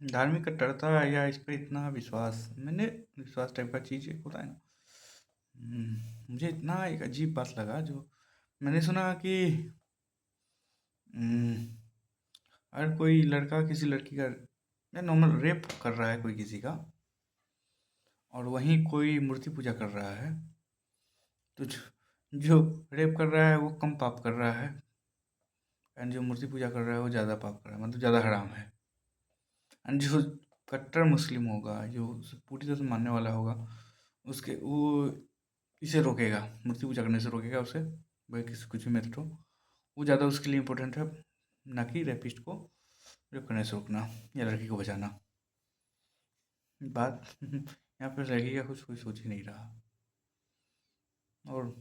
धार्मिक कट्टरता या इस पे इतना विश्वास, मैंने विश्वास टाइप का चीज़ एक होता है ना। मुझे इतना एक अजीब बात लगा जो मैंने सुना कि हम्म, अगर कोई लड़का किसी लड़की का या नॉर्मल रेप कर रहा है कोई किसी का, और वहीं कोई मूर्ति पूजा कर रहा है, तो जो रेप कर रहा है वो कम पाप कर रहा है, एंड जो मूर्ति पूजा कर रहा है वो ज़्यादा पाप कर रहा है, मतलब ज़्यादा हराम है। एंड जो कट्टर मुस्लिम होगा, जो उसे पूरी तरह से मानने वाला होगा, उसके वो इसे रोकेगा, मूर्ति पूजा करने से रोकेगा उसे, भाई किसी कुछ भी मेथड हो, वो ज़्यादा उसके लिए इम्पोर्टेंट है, ना कि रेपिस्ट को रेप करने से रोकना या लड़की को बचाना। बात यहाँ पे लड़की का कुछ कोई सोच ही नहीं रहा। और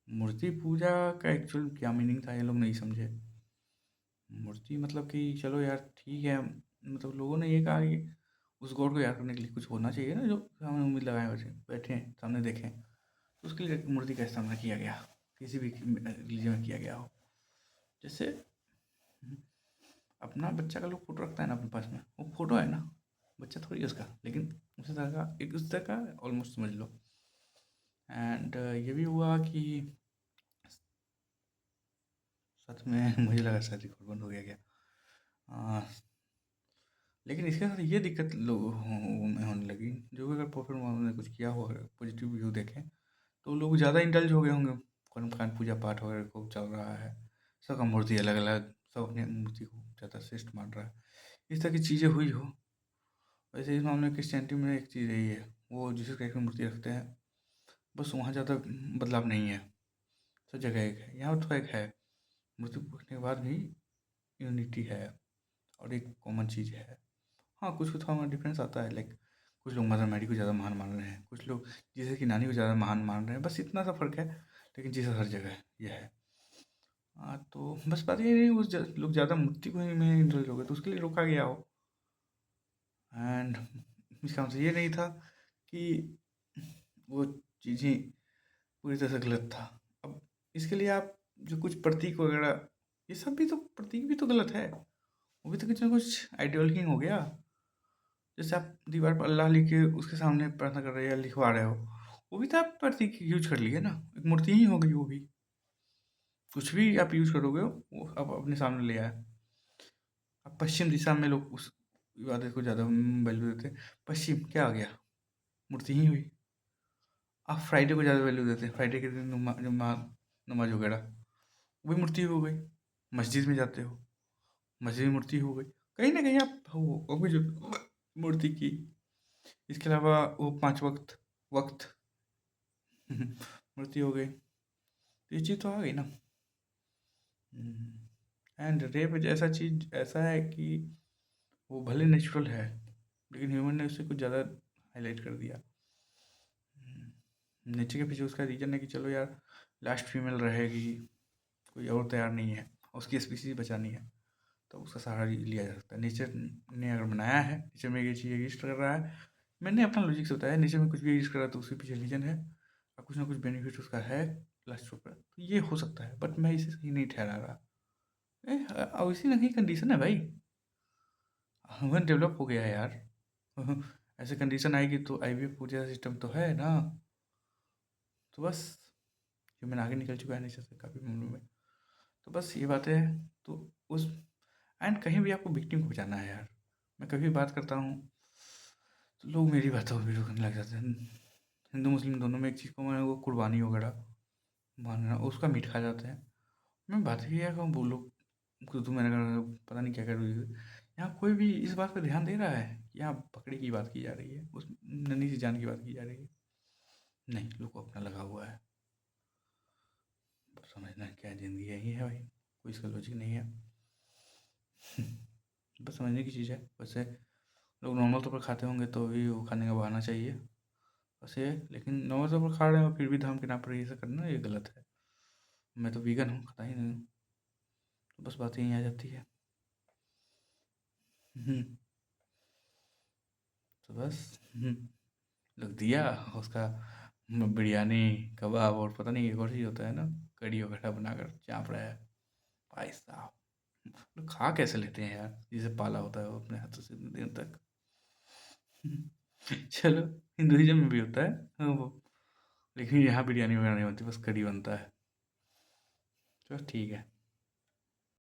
मूर्ति पूजा का एक्चुअल क्या मीनिंग था ये लोग नहीं समझे। मूर्ति मतलब कि चलो यार ठीक है, मतलब लोगों ने ये कहा कि उस गॉड को याद करने के लिए कुछ होना चाहिए ना, जो सामने उम्मीद लगाए बैठे बैठे हैं, सामने देखें, तो उसके लिए एक मूर्ति का इस्तेमाल किया गया, किसी भी रिलीजन में किया गया हो। जैसे अपना बच्चा का लोग फोटो रखता है ना अपने पास में, वो फोटो है ना, बच्चा थोड़ी है उसका, लेकिन उसी तरह का एक उस तरह का ऑलमोस्ट समझ लो। एंड ये भी हुआ कि सच में मुझे लगा शायद रिकॉर्ड बंद हो गया क्या। आ, लेकिन इसके साथ ये दिक्कत लोगों में होने लगी, जो भी अगर प्रॉफिट ने कुछ किया हो, पॉजिटिव व्यू देखें, तो लोग ज़्यादा इंडल्ज हो गए होंगे, कर्मकांड पूजा पाठ वगैरह खूब चल रहा है, सबका मूर्ति अलग अलग, सब अपनी मूर्ति को ज़्यादा श्रेष्ठ मान रहा है, इस तरह की चीज़ें हुई हो। वैसे इस मामले में क्रिश्चियनिटी में एक चीज़ यही है, वो जीसस क्राइस्ट की मूर्ति रखते हैं, बस वहाँ ज़्यादा बदलाव नहीं है, सब जगह एक है, यहाँ तो एक है, मूर्ति रखने के बाद भी यूनिटी है और एक कॉमन चीज़ है। हाँ, कुछ कुछ हमारा डिफरेंस आता है, लाइक कुछ लोग मदर मैरी को ज़्यादा महान मान रहे हैं, कुछ लोग जीसस की नानी को ज़्यादा महान मान रहे हैं, बस इतना सा फ़र्क है, लेकिन जीसस हर जगह है, ये है। हाँ, तो बस बात ये नहीं, लोग ज़्यादा मूर्ति को ही में इंडल्ज हो गए, तो उसके लिए रोका गया हो। एंड इसका मतलब ये नहीं था कि वो चीज़ें पूरी तरह से गलत था। अब इसके लिए आप जो कुछ प्रतीक वगैरह, ये सब भी तो प्रतीक भी तो गलत है, वो भी तो कुछ ना कुछ आइडियोलॉजी हो गया। जैसे आप दीवार पर अल्लाह लिख के उसके सामने प्रार्थना कर रहे हो या लिखवा रहे हो, वो भी तो आप प्रतीक यूज कर लिए ना, एक मूर्ति ही हो गई वो भी। कुछ भी आप यूज करोगे वो आप अपने सामने ले आए। अब पश्चिम दिशा में लोग उस इबादत को ज़्यादा वैल्यू देते हैं, पश्चिम क्या आ गया, मूर्ति ही हुई। आप फ्राइडे को ज़्यादा वैल्यू देते हैं, फ्राइडे के दिन नमाज वगैरह, वो भी मूर्ति हो गई। मस्जिद में जाते हो, मस्जिद में मूर्ति हो गई, कहीं ना कहीं आप वो भी जो मूर्ति की। इसके अलावा वो 5 वक्त वक्त मूर्ति हो गई, तो ये चीज़ तो आ गई ना। एंड रेप ऐसा चीज़ ऐसा है कि वो भले नेचुरल है, लेकिन ह्यूमन ने उससे कुछ ज़्यादा हाईलाइट कर दिया। नेचर के पीछे उसका रीजन है कि चलो यार लास्ट फीमेल रहेगी, कोई और तैयार नहीं है, उसकी स्पीसीज बचानी है, तो उसका सहारा लिया जा सकता है। नेचर ने अगर बनाया है, नेचर में ये चीज़ एग्जिस्ट कर रहा है, मैंने अपना लॉजिक से बताया, नेचर में कुछ भी एग्जिस्ट कर रहा है तो उसके पीछे रीजन है, और कुछ ना कुछ बेनिफिट उसका है लास्ट पर, तो ये हो सकता है, बट मैं इसे सही नहीं ठहरा रहा। ऐसी नहीं कंडीशन है भाई, ह्यूमन डेवलप हो गया है यार। ऐसे कंडीशन आएगी तो आईवीएफ पूजा सिस्टम तो है ना, तो बस ह्यूमन आगे निकल चुका है नेचर से काफ़ी मामलों में। तो बस ये बात है। तो उस एंड कहीं भी आपको विक्टिम को बचाना है यार, मैं कभी बात करता हूँ तो लोग मेरी बातों को वीडियो करने लग जाते हैं। हिंदू मुस्लिम दोनों में एक चीज़ को मैं वो कुर्बानी वगैरह मानना, उसका मीट खा जाते हैं। मैं बात ही क्या कहूँ, बोलो तो मैंने कहा पता नहीं क्या कर रही है। यहाँ कोई भी इस बात पर ध्यान दे रहा है कि यहाँ बकरी की बात की जा रही है, उस नन्ही सी जान की बात की जा रही है, नहीं, लोग को अपना लगा हुआ है। समझना क्या ज़िंदगी यही है भाई, कोई इसका लॉजिक नहीं है। बस समझने की चीज़ है। वैसे लोग नॉर्मल तौर पर खाते होंगे तो भी वो खाने का बहाना चाहिए वैसे, लेकिन नॉर्मल तौर पर खा रहे हो फिर भी धर्म के नाम पर ये सब करना ये गलत है। मैं तो वीगन हूँ, खाता ही नहीं हूँ, तो बस बात यहीं आ जाती है। हम्म, तो बस लोग दिया उसका बिरयानी कबाब और पता नहीं एक और चीज़ होता है ना, कड़ी वगैरह बनाकर चाँप रहा है भाई साहब। लोग खा कैसे लेते हैं यार, जिसे पाला होता है वो अपने हाथों से इतने दिन तक। चलो, हिंदुइज्म में भी होता है वो, लेकिन यहाँ बिरयानी वगैरह नहीं बनती, बस कढ़ी बनता है। चलो ठीक है।